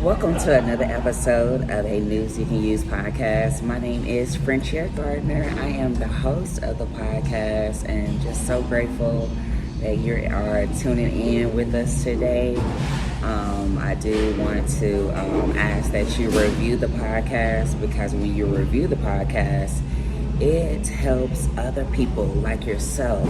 Welcome to another episode of a News You Can Use podcast. My name is Frenchaire-Gardner. I am the host of the podcast and just so grateful that you are tuning in with us today. I do want to ask that you review the podcast, because when you review the podcast, it helps other people like yourself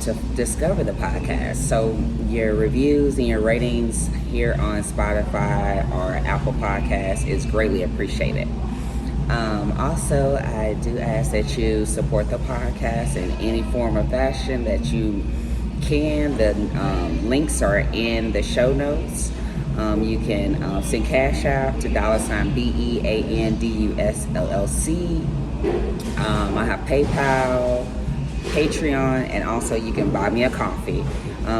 to discover the podcast. So your reviews and your ratings here on Spotify or Apple Podcasts is greatly appreciated. Also, I do ask that you support the podcast in any form or fashion that you can. The links are in the show notes. You can send Cashapp to $Beandusllc. I have PayPal, Patreon, and also you can buy me a coffee.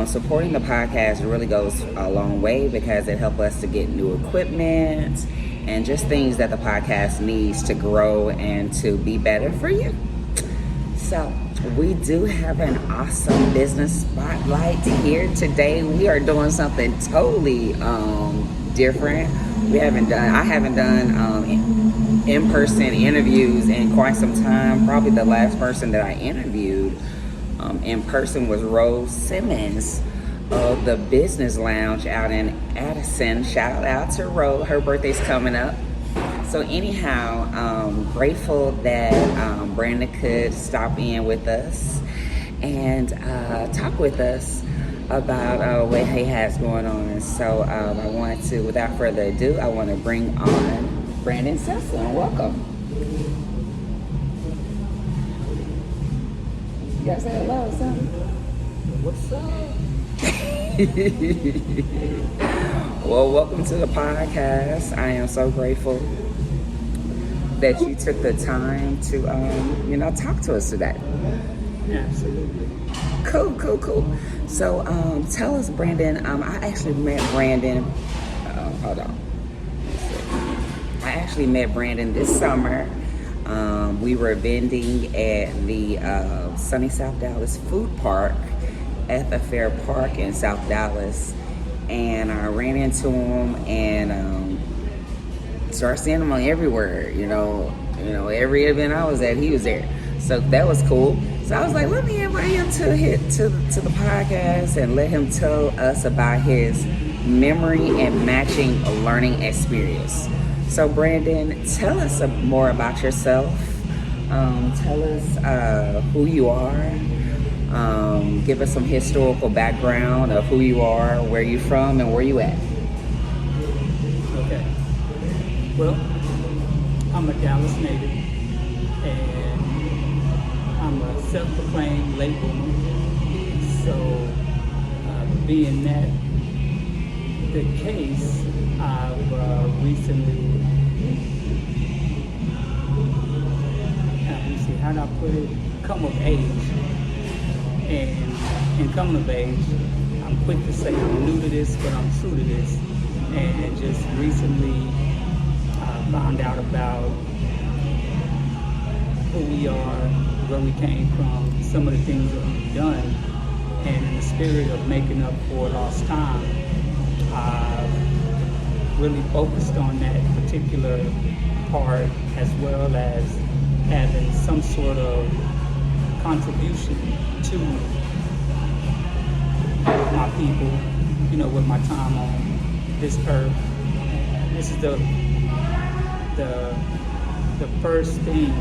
Supporting the podcast really goes a long way because it helps us to get new equipment and just things that the podcast needs to grow and to be better for you. So we do have an awesome business spotlight here today. We are doing something totally different. I haven't done in-person interviews in quite some time. Probably the last person that I interviewed in person was Rose Simmons of the Business Lounge out in Addison. Shout out to Rose. Her birthday's coming up. So anyhow, grateful that Brandon could stop in with us and talk with us about what he has going on. And so I wanted to, without further ado, I want to bring on Brandon Simpson. Welcome. You guys say hello, son. What's up? Well, welcome to the podcast. I am so grateful that you took the time to, talk to us today. Absolutely. Cool. So, tell us, Brandon. I actually met Brandon. Hold on. I actually met Brandon this summer. We were vending at the Sunny South Dallas Food Park at the Fair Park in South Dallas, and I ran into him and started seeing him on everywhere. Every event I was at, he was there. So that was cool. So I was like, let me invite him to the podcast and let him tell us about his memory and matching learning experience. So Brandon, tell us more about yourself. Tell us who you are. Give us some historical background of who you are, where you're from, and where you at. Okay. Well, I'm a Dallas native, and I'm a self-proclaimed late bloomer. So, being that the case, I've recently, how do I put it, come of age. And in coming of age, I'm quick to say I'm new to this, but I'm true to this. And just recently, I found out about who we are, where we came from, some of the things that we've done. And in the spirit of making up for lost time, I've really focused on that particular part, as well as having some sort of contribution to my people, with my time on this earth. This is the first thing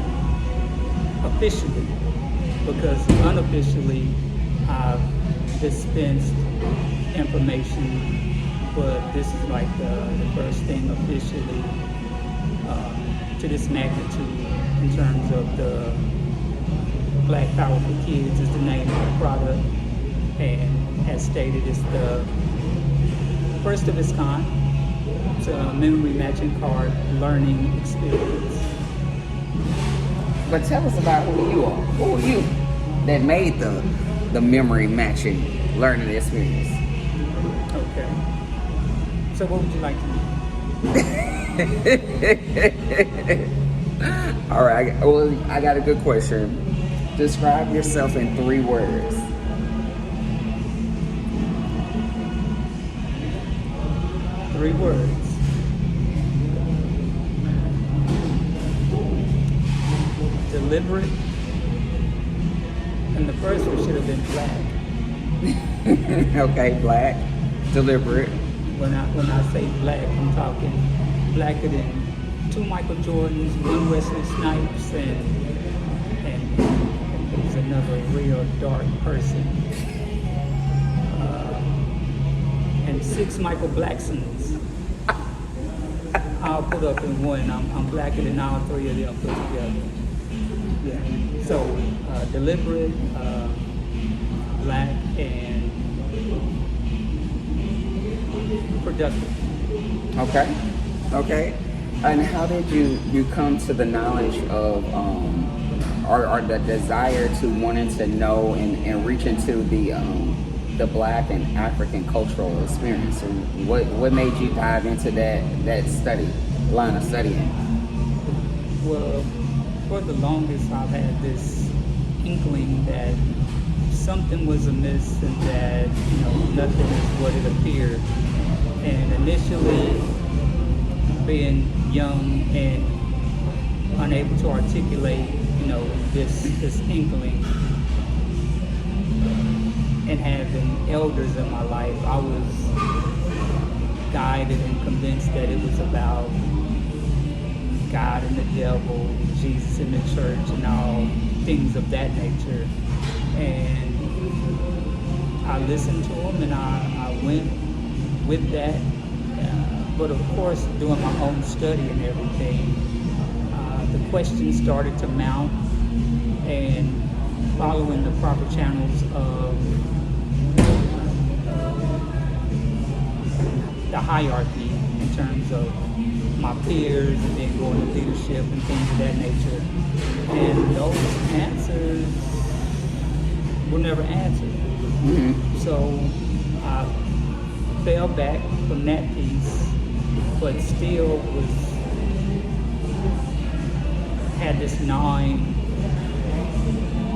officially, because unofficially I've dispensed information, but this is like the first thing officially to this magnitude in terms of the Black Power for Kids is the name of the product, and as stated, it's the first of its kind. It's a memory matching card learning experience. But tell us about who you are. Who are you that made the memory matching learning experience? Okay. So what would you like to know? All right. Well, I got a good question. Describe yourself in 3 words. 3 words. deliberate, and the first one should have been black. Okay, black, deliberate. When I say black, I'm talking blacker than 2 Michael Jordans, 1 Wesley Snipes, and there's another real dark person, and 6 Michael Blacksons. I'll put up in one. I'm blacker than all 3 of them put together. Yeah. So deliberate, black, and productive. Okay. And how did you come to the knowledge of or the desire to wanting to know and reach into the Black and African cultural experience? And what made you dive into that line of studying? Well, for the longest, I've had this inkling that something was amiss and that nothing is what it appeared. And initially, being young and unable to articulate, this inkling, and having elders in my life, I was guided and convinced that it was about God and the devil, Jesus and the church, and all things of that nature. And I listened to them, and I went with that. But of course, doing my own study and everything, the questions started to mount, and following the proper channels of the hierarchy in terms of my peers and then going to leadership and things of that nature. And those answers were never answered. Mm-hmm. So I fell back from that piece, but still had this gnawing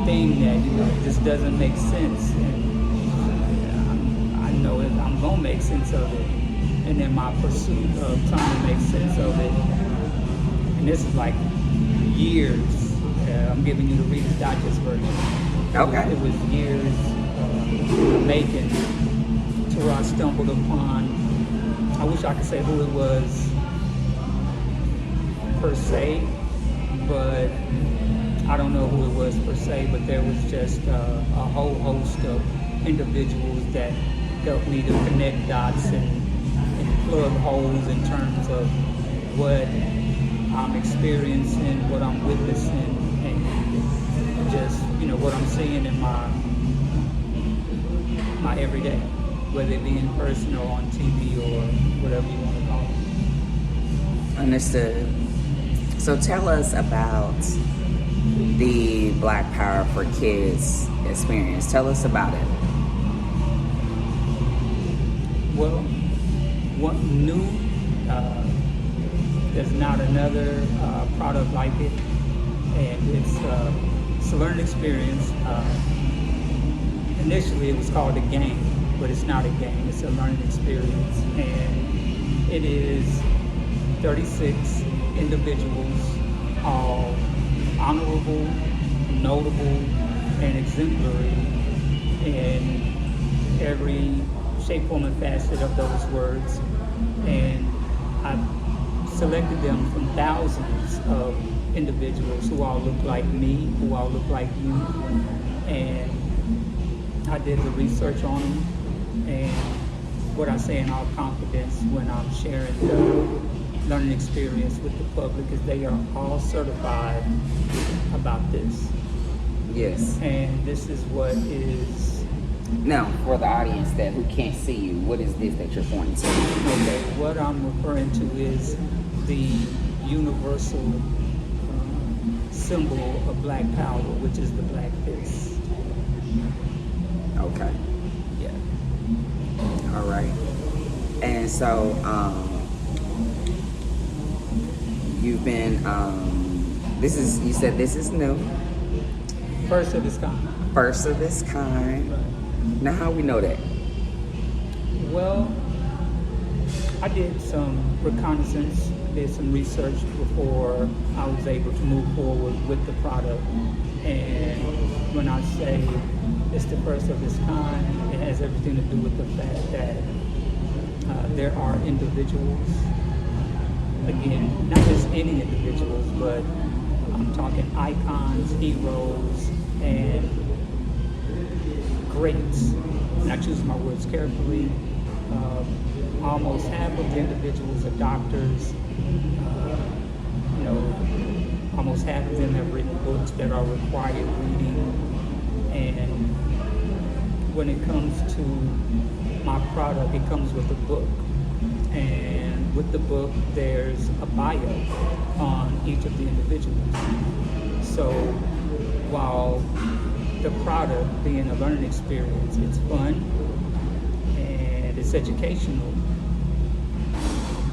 thing that just doesn't make sense, and I know I'm gonna make sense of it, and in my pursuit of trying to make sense of it, and this is like years. I'm giving you the Reader's Digest version. Okay. It was years making to where I stumbled upon. I wish I could say who it was per se, but I don't know who it was per se, but there was just a whole host of individuals that helped me to connect dots and plug holes in terms of what I'm experiencing, what I'm witnessing, and just, what I'm seeing in my everyday, whether it be in person or on TV or whatever you want to call it. Understood. So tell us about the Black Power for Kids experience. Tell us about it. Well, what new? There's not another product like it, and it's a learning experience. Initially, it was called a game, but it's not a game. It's a learning experience, and it is 36 individuals, all honorable, notable, and exemplary in every shape, form, and facet of those words. And I've selected them from thousands of individuals who all look like me, who all look like you. And I did the research on them. And what I say in all confidence when I'm sharing the learning experience with the public is they are all certified about this. Yes. And this is what is... Now, for the audience who can't see you, what is this that you're pointing to? Okay, what I'm referring to is the universal symbol of Black power, which is the Black fist. Okay. Yeah. All right. And so, you've been, you said this is new. First of its kind. First of its kind. Right. Now, how we know that? Well, I did some reconnaissance, did some research before I was able to move forward with the product. And when I say it's the first of its kind, it has everything to do with the fact that there are individuals, again, not just any individuals, but I'm talking icons, heroes, and greats. And I choose my words carefully. Almost half of the individuals are doctors. Almost half of them have written books that are required reading. And when it comes to my product, it comes with a book. And with the book, there's a bio on each of the individuals. So while the product being a learning experience, it's fun and it's educational,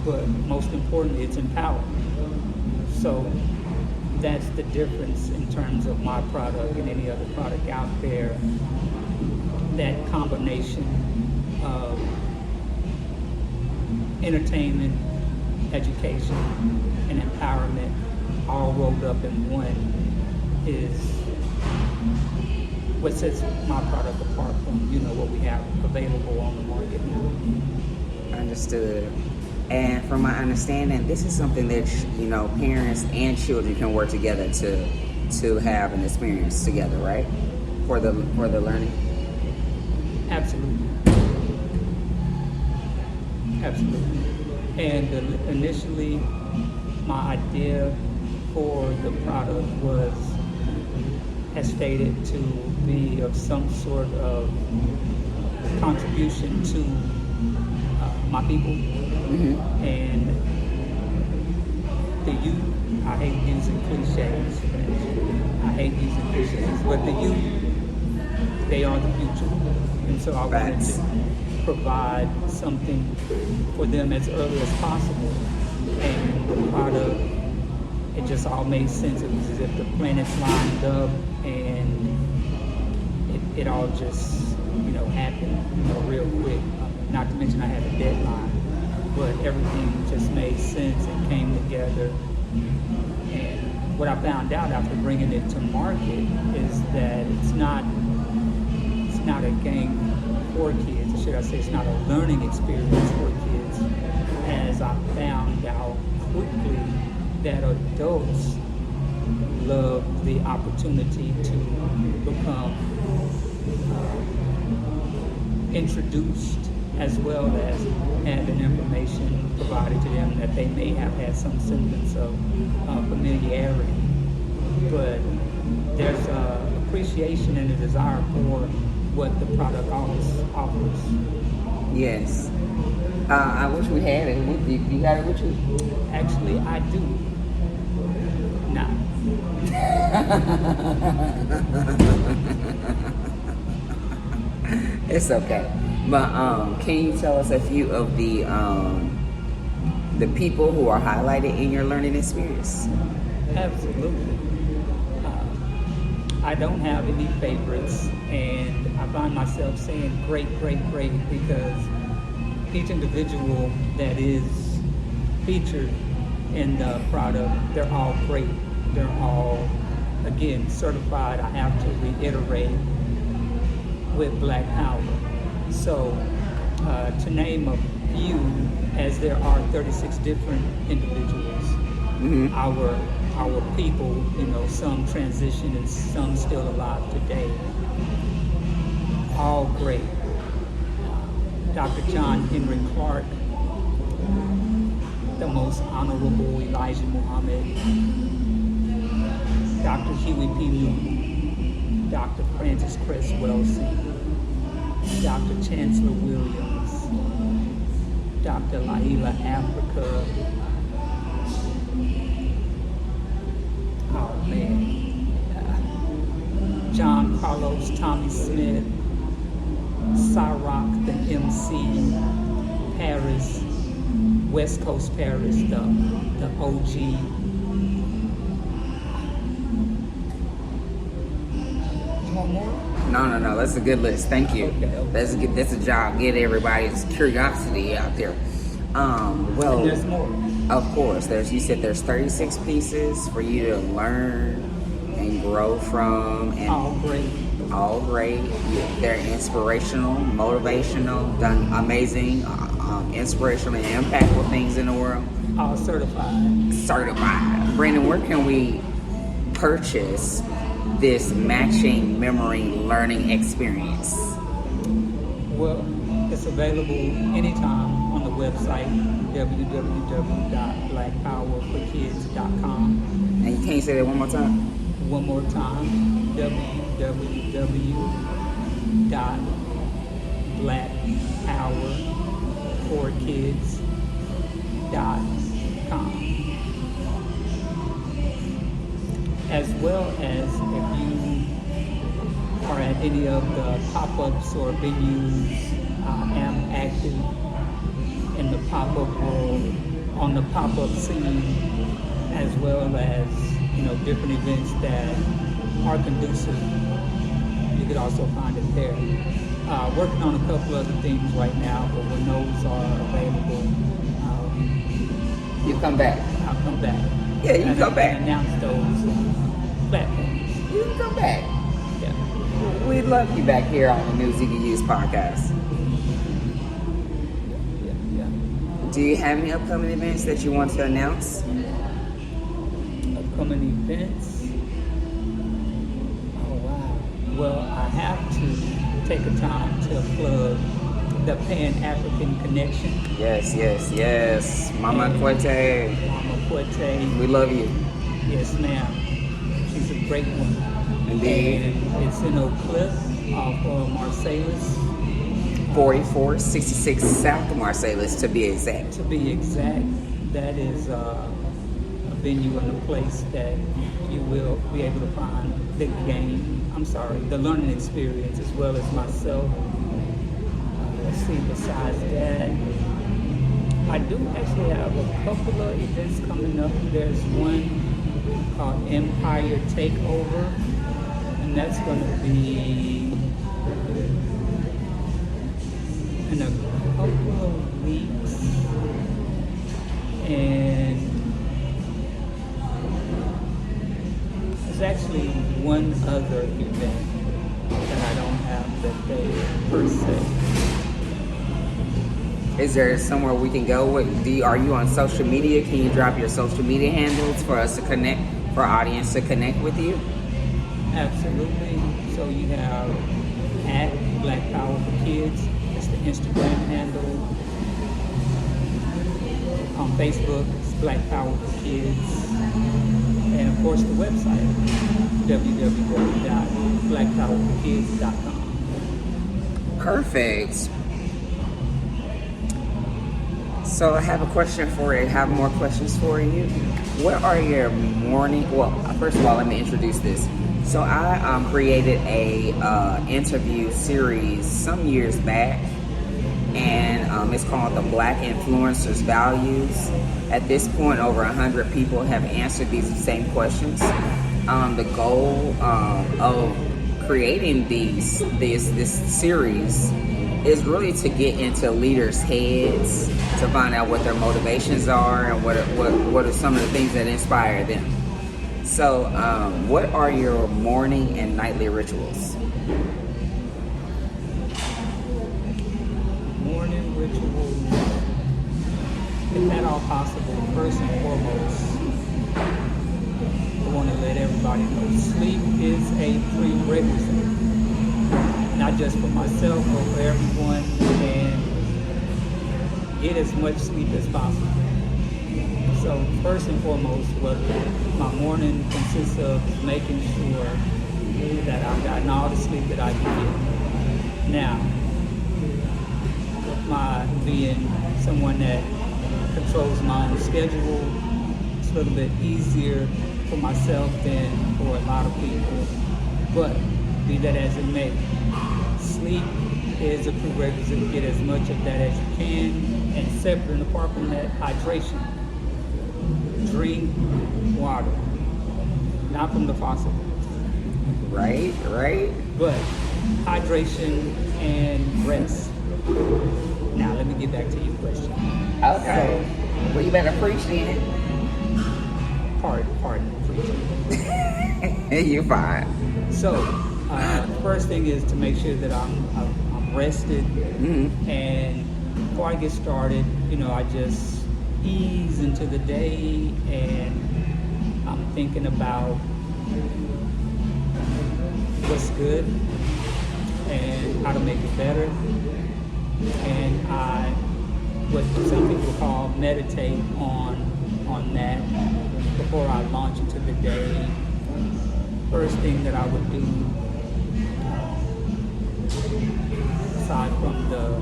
but most importantly, it's empowering. So that's the difference in terms of my product and any other product out there. That combination of entertainment, education, and empowerment all rolled up in one is what sets my product apart from, what we have available on the market now. Understood. And from my understanding, this is something that, parents and children can work together to have an experience together, right? For the learning. Absolutely. And initially, my idea for the product was, as stated, to be of some sort of contribution to my people. Mm-hmm. And the youth, I hate using cliches, but the youth, they are the future. And so I wanted to provide something for them as early as possible. And the product, it just all made sense. It was as if the planets lined up and it all just, happened, real quick. Not to mention I had a deadline, but everything just made sense and came together. And what I found out after bringing it to market is that it's not a game for kids, or should I say it's not a learning experience for kids, as I found out quickly that adults love the opportunity to become introduced, as well as having information provided to them that they may have had some semblance of familiarity. But there's an appreciation and a desire for what the product offers. Yes. I wish we had it with you. You got it with you? Actually, I do. Nah. It's okay. But can you tell us a few of the people who are highlighted in your learning experience? Absolutely. I don't have any favorites, and I find myself saying great, because each individual that is featured in the product, they're all great. They're all, again, certified, I have to reiterate, with Black Power. So to name a few, as there are 36 different individuals, mm-hmm. Our people, some transition and some still alive today, all great. Dr. John Henry Clark, the most honorable Elijah Muhammad, Dr. Huey P. Newton, Dr. Francis Cress Wellesley, Dr. Chancellor Williams, Dr. Laila Africa, John Carlos Tommy Smith, Cyrock the MC, Paris, West Coast Paris, the OG. You want more? No. That's a good list. Thank you. Okay. That's a job. Get everybody's curiosity out there. Well, And there's more. of course, you said there's 36 pieces for you to learn and grow from, and All great. all great. They're inspirational, motivational, done amazing, inspirational and impactful things in the world. All certified. Certified. Brandon, where can we purchase this matching memory learning experience? Well, it's available anytime on the website www.blackpowerforkids.com. And you can't say that one more time? One more time, www.blackpowerforkids.com. As well as if you are at any of the pop-ups or venues, I am active in the pop-up world, on the pop-up scene, as well as, different events that are conducive. You could also find it there. Working on a couple other things right now, but when those are available, You come back. I'll come back. Yeah, you come back. And announce those platforms. You can come back. Yeah. We'd love you back here on the New ZBU's podcast. Yeah. Do you have any upcoming events that you want to announce? Upcoming events. Oh wow. Well, I have to take a time to plug the Pan-African Connection. Yes. Mama Kwete. Mama Kwete. We love you. Yes, ma'am. She's a great one. Indeed. And it's in Oak Cliff off of Marsalis. 4466 South Marsalis to be exact. To be exact, that is a venue and a place that you will be able to find the learning experience as well as myself. Let's see, besides that, I do actually have a couple of events coming up. There's one called Empire Takeover, and that's going to be in a couple of weeks. And there's actually one other event that I don't have that day per se. Is there somewhere we can go? Are you on social media? Can you drop your social media handles for us to connect, for our audience to connect with you? Absolutely. So you have at Black Power for Kids. That's the Instagram handle. On Facebook, it's Black Power for Kids. And of course the website, www.blackpowerforkids.com. Perfect. So I have a question for you. I have more questions for you. What are your morning? Well, first of all, let me introduce this. So I created a interview series some years back, and it's called the Black Influencers Values. At this point, over 100 people have answered these same questions. The goal of creating this series is really to get into leaders' heads, to find out what their motivations are and what are some of the things that inspire them. So, what are your morning and nightly rituals? Morning rituals, if at all possible, first and foremost, I want to let everybody know sleep is a prerequisite. Not just for myself, but for everyone, and get as much sleep as possible. So first and foremost, what my morning consists of is making sure that I've gotten all the sleep that I can get. Now, with my being someone that controls my own schedule, it's a little bit easier for myself than for a lot of people. But be that as it may, sleep is a prerequisite. Get as much of that as you can, and separate and apart from that, hydration. Drink water, not from the faucet. Right. But hydration and rest. Now let me get back to your question. Okay. Well, you better preach then. Pardon, preaching. You're fine. So, first thing is to make sure that I'm rested, and before I get started, I just ease into the day, and I'm thinking about what's good and how to make it better, and I, what some people call, meditate on that before I launch into the day. First thing that I would do, aside from the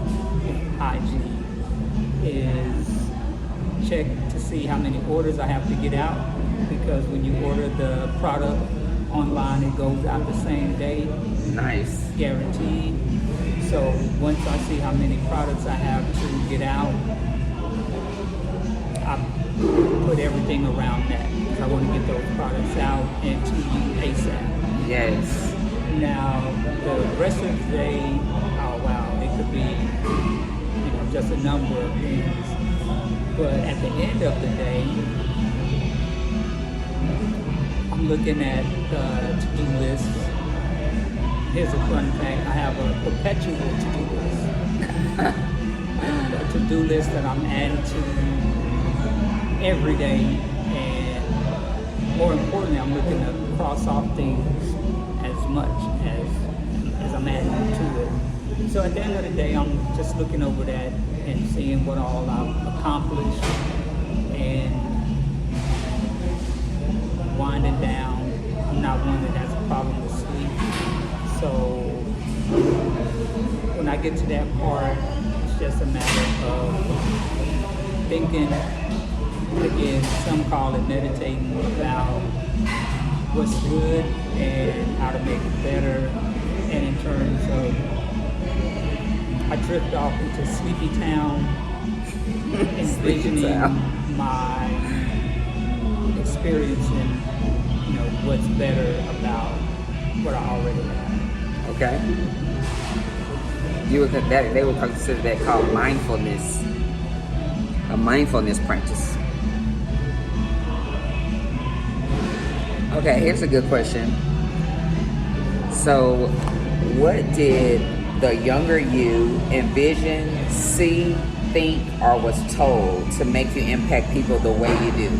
hygiene, is check to see how many orders I have to get out, because when you order the product online, it goes out the same day. Nice. Guaranteed. So once I see how many products I have to get out, I put everything around that. I want to get those products out and to you ASAP. Yes. Now, the rest of the day, oh wow, it could be, just a number of things. But at the end of the day, I'm looking at the to-do list. Here's a fun fact: I have a perpetual to-do list. A to-do list that I'm adding to every day, and more importantly, I'm looking to cross off things as much as I'm adding to it. So at the end of the day, I'm just looking over that and seeing what all I've accomplished and winding down. I'm not one that has a problem with sleep. So when I get to that part, it's just a matter of thinking. Again, some call it meditating about what's good and how to make it better. And in terms of, I drift off into Sleepy Town, envisioning my experience and what's better about what I already have. Okay. They would consider that called mindfulness, a mindfulness practice. Okay, here's a good question. So, what did the younger you envision, see, think, or was told to make you impact people the way you do?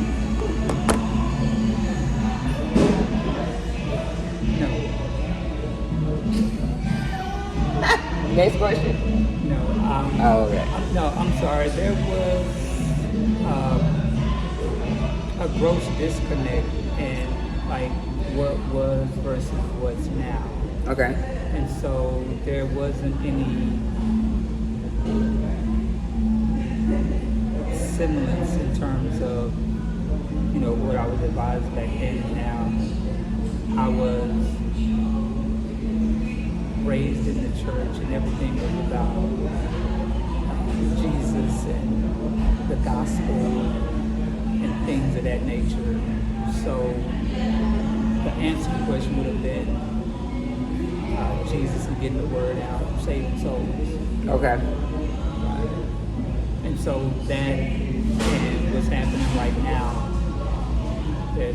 Next question. No. Okay. I'm sorry. There was a gross disconnect in like what was versus what's now. Okay. And so there wasn't any semblance in terms of what I was advised back then and now. I was raised in the church, and everything was about Jesus and the gospel and things of that nature. So the answer to the question would have been Jesus and getting the word out, saving souls. Okay. And so that and what's happening right now, that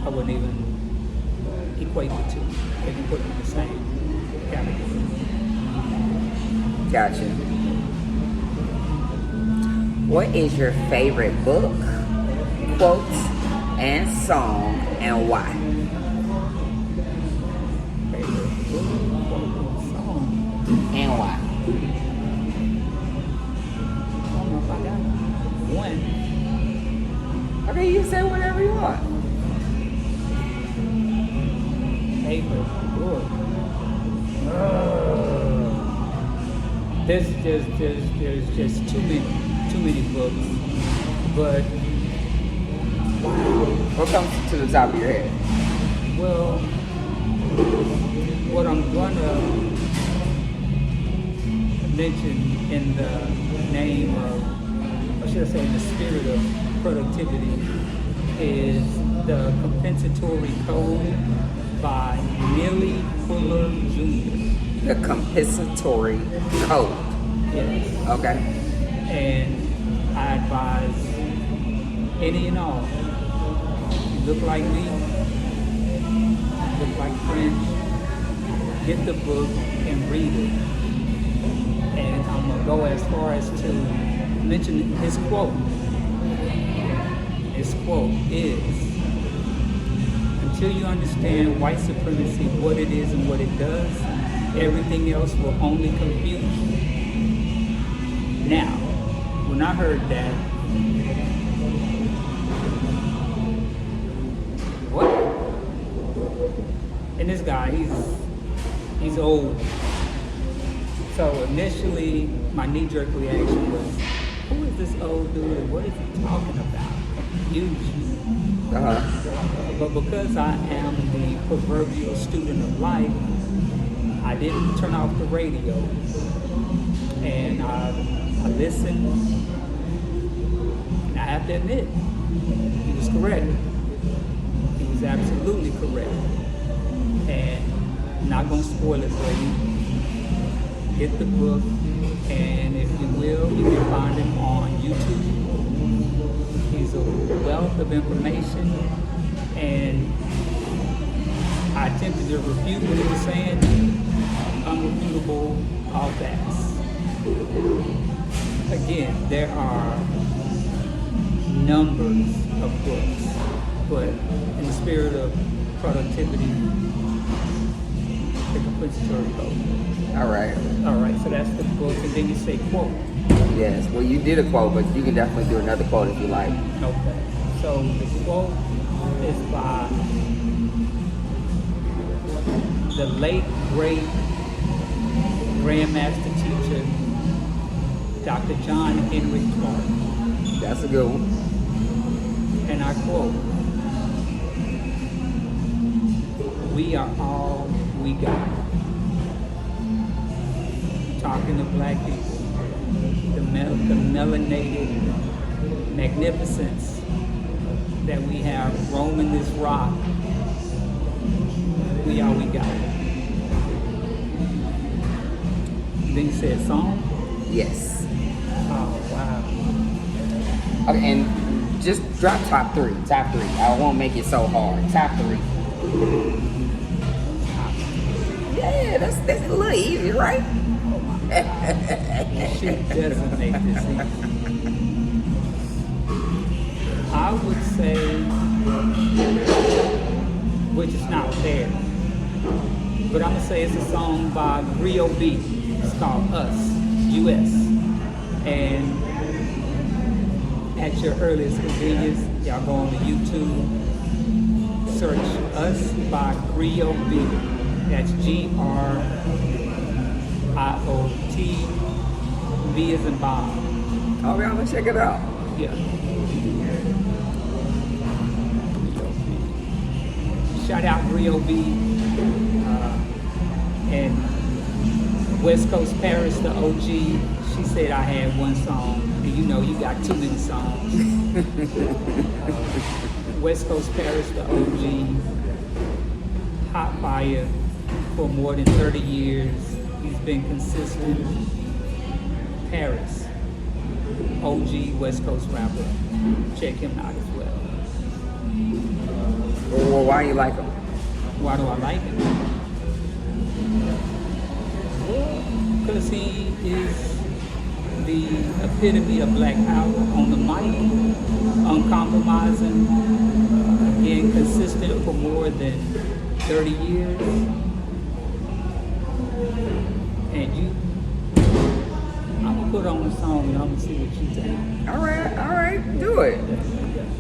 I wouldn't even equate the two. They can put them in the same category. Gotcha. What is your favorite book, quote, and song, and why? Favorite book, quote, and song. And why? I don't know if I got one. Okay, you can say whatever you want. Favorite book. There's just too many books, but wow. What comes to the top of your head? Well, what I'm gonna mention in the name of, or should I say in the spirit of productivity, is The Compensatory Code by Millie Fuller Jr. The compensatory code. Yes. Okay. And I advise any and all, you look like me, look like French, get the book and read it. And I'm going to go as far as to mention his quote. His quote is, until you understand white supremacy, what it is and what it does, everything else will only confuse you. Now, when I heard that, what? And this guy, he's old. So initially, my knee-jerk reaction was, who is this old dude? What is he talking about? Usually. But because I am the proverbial student of life, I didn't turn off the radio. And I listened. And I have to admit, he was correct. He was absolutely correct. And I'm not going to spoil it for you. Get the book, and if you will, you can find him on YouTube. He's a wealth of information, and I attempted to refute what he was saying. Unrefutable, all facts. Again, there are numbers of books, but in the spirit of productivity, the compensatory code. All right, so that's the book, and then you say quote. Yes, well, you did a quote, but you can definitely do another quote if you like. Okay, so the quote is by the late, great Grandmaster teacher, Dr. John Henry Clark. That's a good one. And I quote, "We are all we got." Talking to black people, the melanated magnificence that we have roaming this rock, we are we got. Then you said song? Yes. Oh, wow. Okay, and just drop top three. I won't make it so hard. Top three. Yeah, that's a little easy, right? She doesn't make this easy. I would say, which is not fair, but I'm going to say it's a song by Rio B. It's called Us, U.S. And at your earliest convenience, y'all go on to YouTube, search Us by Rio B. That's GRIOT, B as in Bob. Okay, I'm gonna check it out. Yeah. Shout out Rio B. And West Coast Paris, the OG. She said I had one song, and you know you got too many songs. West Coast Paris, the OG. Hot fire for more than 30 years. He's been consistent. Paris, OG West Coast rapper. Check him out as well. Well, why do you like him? Why do I like him? Because he is the epitome of black power on the mic, uncompromising, again consistent for more than 30 years. And I'm gonna put on a song and I'm gonna see what you think. All right, do it.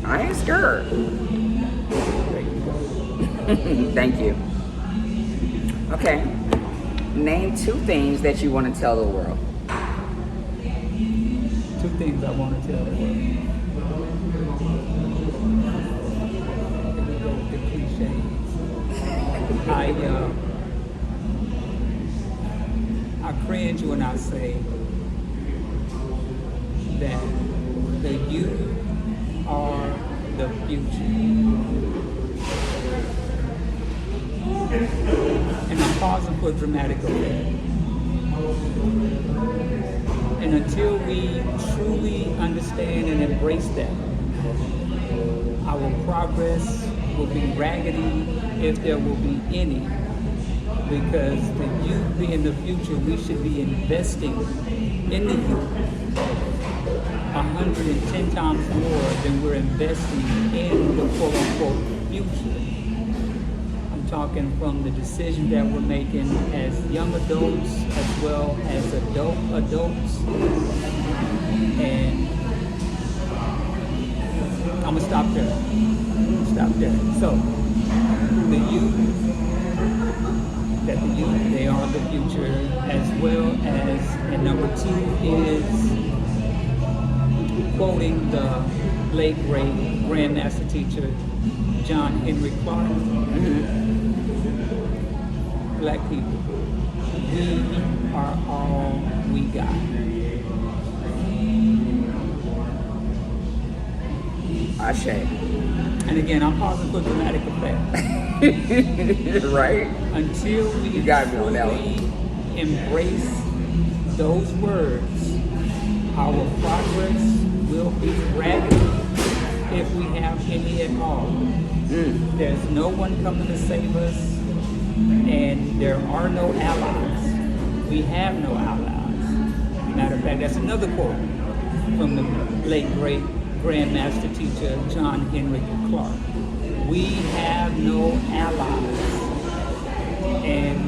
I ain't scared. There you go. Thank you. Okay, name two things that you want to tell the world. Two things I want to tell the world. Here we go with the cliches. I cringe when I say that the youth are the future. And I'm pausing for dramatic effect. And until we truly understand and embrace that. Our progress will be raggedy if there will be any, because the youth being the future, we should be investing in the youth 110 times more than we're investing in the quote-unquote future. I'm talking from the decision that we're making as young adults as well as adults. And I'm gonna stop there. So, the youth, they are the future, as well as, and number two is quoting the late great Grandmaster teacher John Henry Clark. Black people, we are all we got. Ashe. And again, I'm pausing for dramatic effect. Right? Until we truly embrace those words, our progress will be raggedy if we have any at all. There's no one coming to save us, and there are no allies. We have no allies. Matter of fact, that's another quote from the late great Grandmaster teacher John Henry Clark. We have no allies. And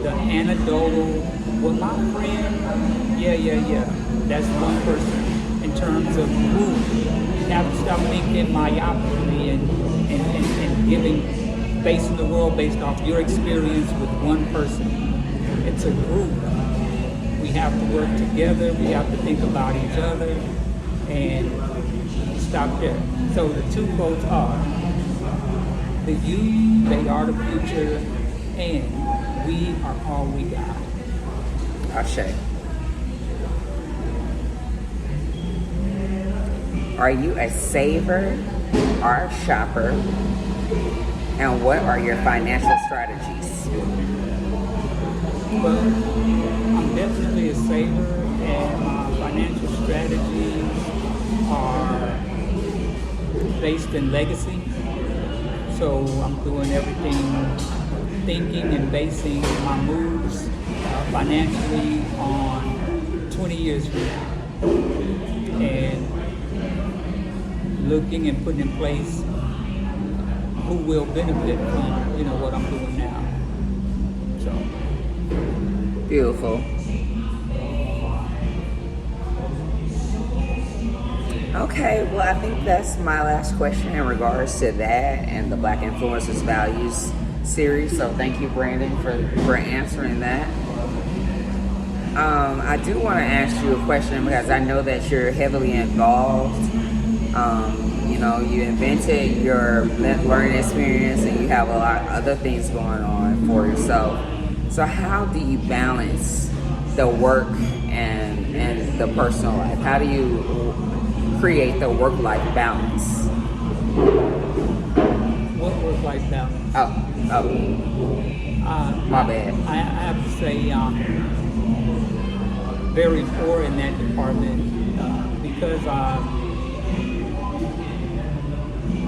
the anecdotal, well, my friend, yeah, that's one person. In terms of who, you have to stop thinking myopically and giving, basing the world based off your experience with one person. It's a group. We have to work together. We have to think about each other, and stop there. So the two quotes are, the youth, they are the future, and we are all we got. Ashe. Are you a saver or a shopper? And what are your financial strategies? Well, I'm definitely a saver, and my financial strategies are based in legacy. So I'm doing everything, thinking and basing my moves financially on 20 years from now. And looking and putting in place who will benefit from, what I'm doing now. So. Beautiful. Okay, well, I think that's my last question in regards to that and the Black Influencers Values series. So thank you, Brandon, for answering that. I do want to ask you a question because I know that you're heavily involved. You invented your learning experience and you have a lot of other things going on for yourself. So how do you balance the work and the personal life? How do you create the work-life balance? What work-life balance? Oh. My bad. I have to say, very poor in that department because I'm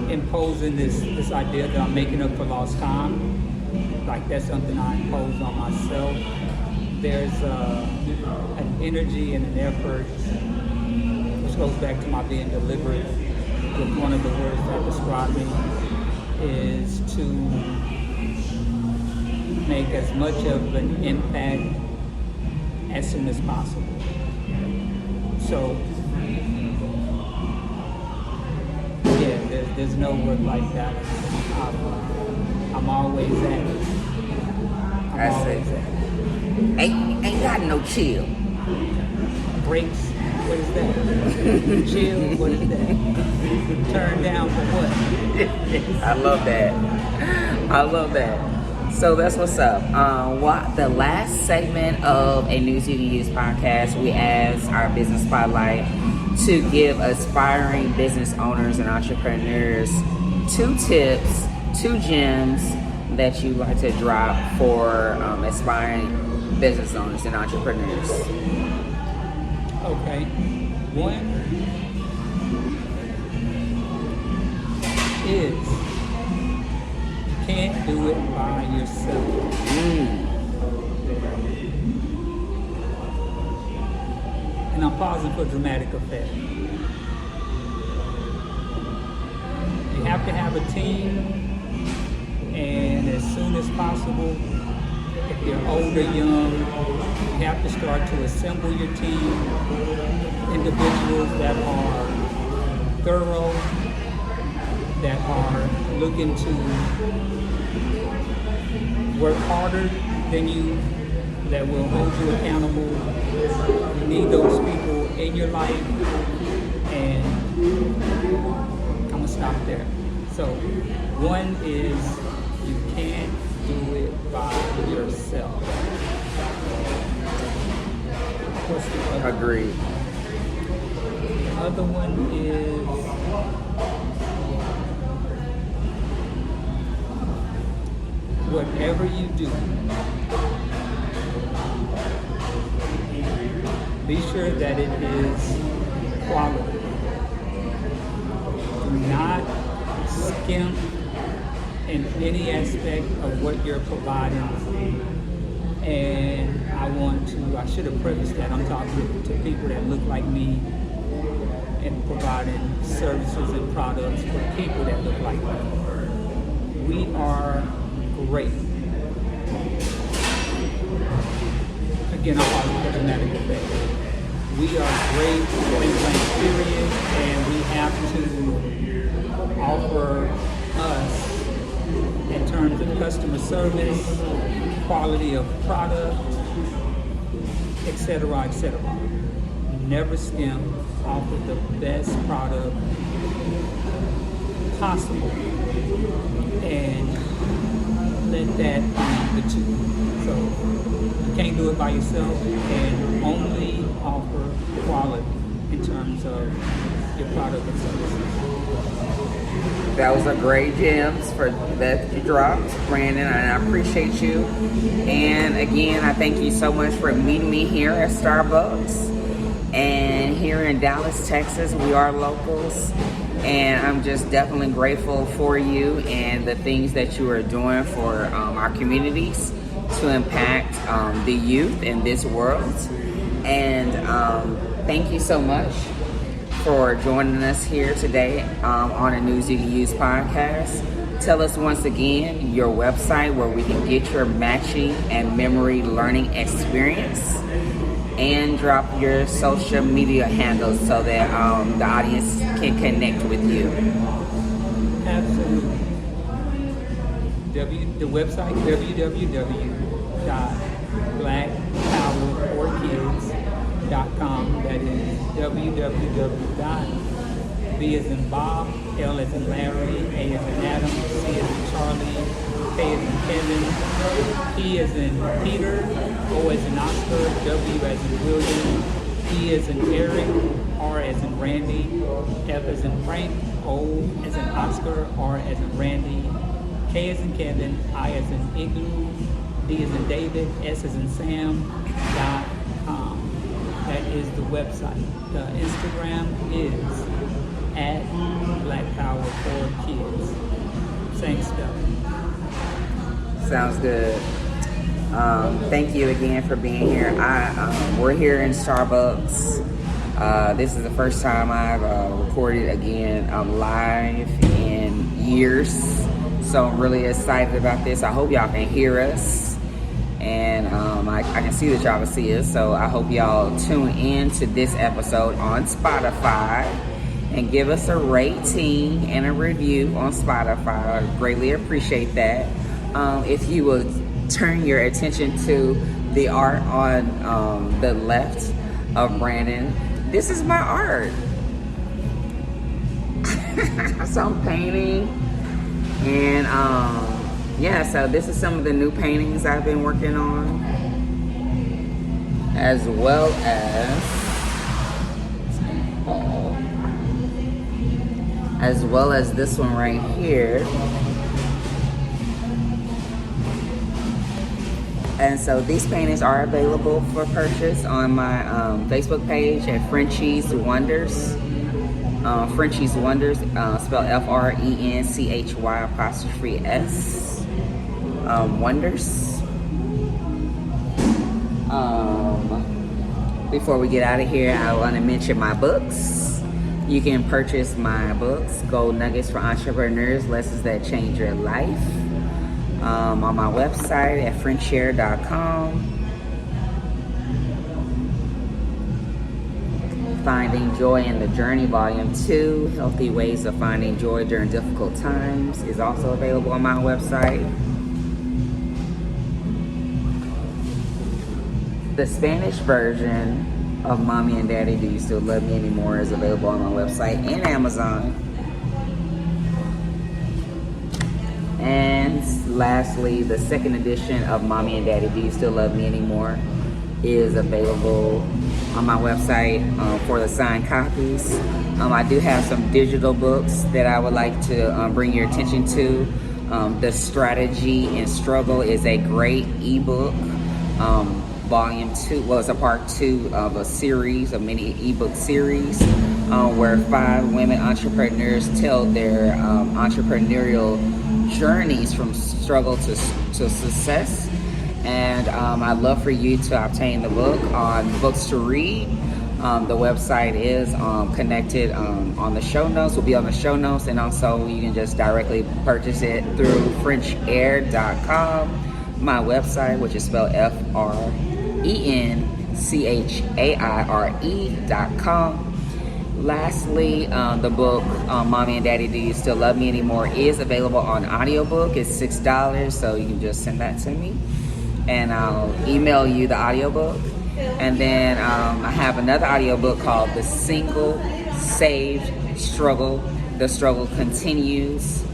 imposing this idea that I'm making up for lost time. Like that's something I impose on myself. There's an energy and an effort, which goes back to my being deliberate with one of the words that describe me, is to make as much of an impact as soon as possible. So, yeah, there's no work-life balance. I'm always at it. Ain't got no chill. Breaks, what is that? Chill, what is that? Turn down for what? I love that. So that's what's up. The last segment of a News You Can Use podcast, we ask our business spotlight to give aspiring business owners and entrepreneurs 2 tips, 2 gems that you like to drop for aspiring business owners and entrepreneurs. Okay. One, do it by yourself. And I'm pausing for dramatic effect. You have to have a team, and as soon as possible, if you're old or young, you have to start to assemble your team. Individuals that are thorough, that are looking to work harder than you, that will hold you accountable. You need those people in your life, and I'm gonna stop there. So, one is you can't do it by yourself. What's the other? Agreed. The other one is whatever you do, be sure that it is quality. Do not skimp in any aspect of what you're providing. And I should have prefaced that I'm talking to people that look like me and providing services and products for people that look like me. We are great. Again, I'm talking for dramatic effect. We are great, point blank period, and we have to offer us in terms of customer service, quality of product, etc., etc. Never skimp, offer the best product possible, and let that be the two. So you can't do it by yourself, and only offer quality in terms of your product and services. That was a great gems that you dropped, Brandon, and I appreciate you. And again, I thank you so much for meeting me here at Starbucks. And here in Dallas, Texas, we are locals. And I'm just definitely grateful for you and the things that you are doing for our communities to impact the youth in this world. And thank you so much for joining us here today on a News You Can Use podcast. Tell us once again your website where we can get your matching and memory learning experience, and drop your social media handles so that the audience can connect with you. Absolutely. The website, www.blackpowerforkids.com. That is www.B as in Bob, L as in Larry, A as in Adam, C as in Charlie, K as in Kevin, P as in Peter, O as in Oscar, W as in William, E as in Eric, R as in Randy, F as in Frank, O as in Oscar, R as in Randy, K as in Kevin, I as in Igloo, D as in David, S as in Sam.com. That is the website. The Instagram is at Black Power for Kids. Same stuff. Sounds good. Thank you again for being here. We're here in Starbucks. This is the first time I've recorded again live in years. So I'm really excited about this. I hope y'all can hear us. And I can see that y'all can see us. So I hope y'all tune in to this episode on Spotify and give us a rating and a review on Spotify. I greatly appreciate that. If you will turn your attention to the art on the left of Brandon, this is my art. So I'm painting, and yeah, so this is some of the new paintings I've been working on, as well as this one right here. And so these paintings are available for purchase on my Facebook page at Frenchie's Wonders. Frenchie's Wonders, spelled F-R-E-N-C-H-Y''S. wonders. Before we get out of here, I want to mention my books. You can purchase my books, Gold Nuggets for Entrepreneurs, Lessons That Change Your Life, on my website at Frenchaire.com. Finding Joy in the Journey, Volume 2, Healthy Ways of Finding Joy During Difficult Times, is also available on my website. The Spanish version of Mommy and Daddy, Do You Still Love Me Anymore, is available on my website and Amazon. And lastly, the second edition of Mommy and Daddy, Do You Still Love Me Anymore, is available on my website for the signed copies. I do have some digital books that I would like to bring your attention to. The Strategy and Struggle is a great ebook. Volume 2, well, it's a part 2 of a series, a mini-ebook series, where 5 women entrepreneurs tell their entrepreneurial journeys from struggle to success. And I'd love for you to obtain the book on Books to Read. The website is connected on the show notes, will be on the show notes, and also you can just directly purchase it through Frenchaire.com, my website, which is spelled FRENCHAIRE.com. Lastly, the book Mommy and Daddy, Do You Still Love Me Anymore, is available on audiobook. It's $6, so you can just send that to me and I'll email you the audiobook. And then I have another audiobook called The Single Saved Struggle. The Struggle Continues.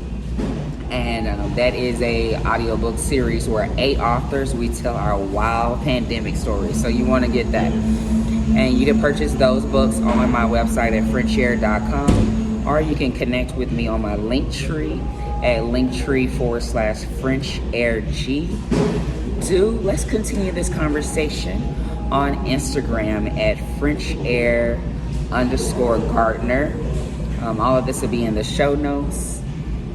And that is a audiobook series where 8 authors, we tell our wild pandemic stories. So you want to get that. And you can purchase those books on my website at Frenchaire.com, or you can connect with me on my Linktree at Linktree/FrenchAirG. Let's continue this conversation on Instagram at Frenchaire_Gardner. All of this will be in the show notes.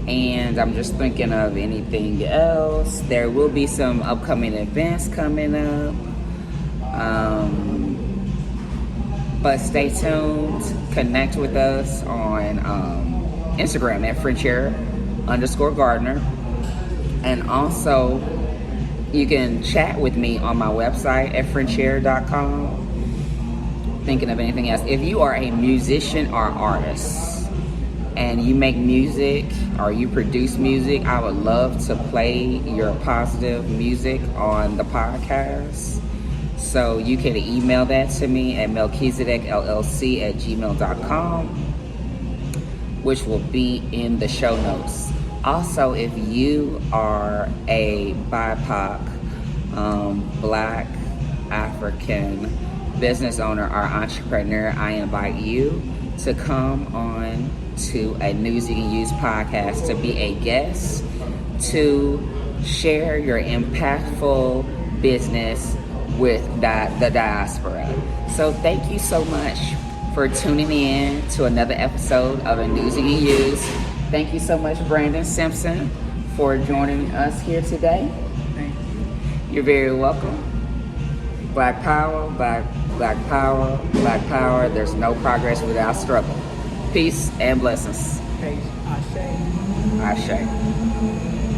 And I'm just thinking of anything else. There will be some upcoming events coming up. But stay tuned. Connect with us on Instagram at Frenchaire_Gardner. And also, you can chat with me on my website at Frenchaire.com. Thinking of anything else. If you are a musician or artist and you make music or you produce music, I would love to play your positive music on the podcast. So you can email that to me at melchizedekllc@gmail.com, which will be in the show notes. Also, if you are a BIPOC, Black, African business owner or entrepreneur, I invite you to come on to a News You Can Use podcast to be a guest, to share your impactful business with the diaspora. So thank you so much for tuning in to another episode of a News You Can Use. Thank you so much, Brandon Simpson, for joining us here today. Thank you. You're very welcome. Black power, black power, black power. There's no progress without struggle. Peace and blessings. Ashe. Ashe.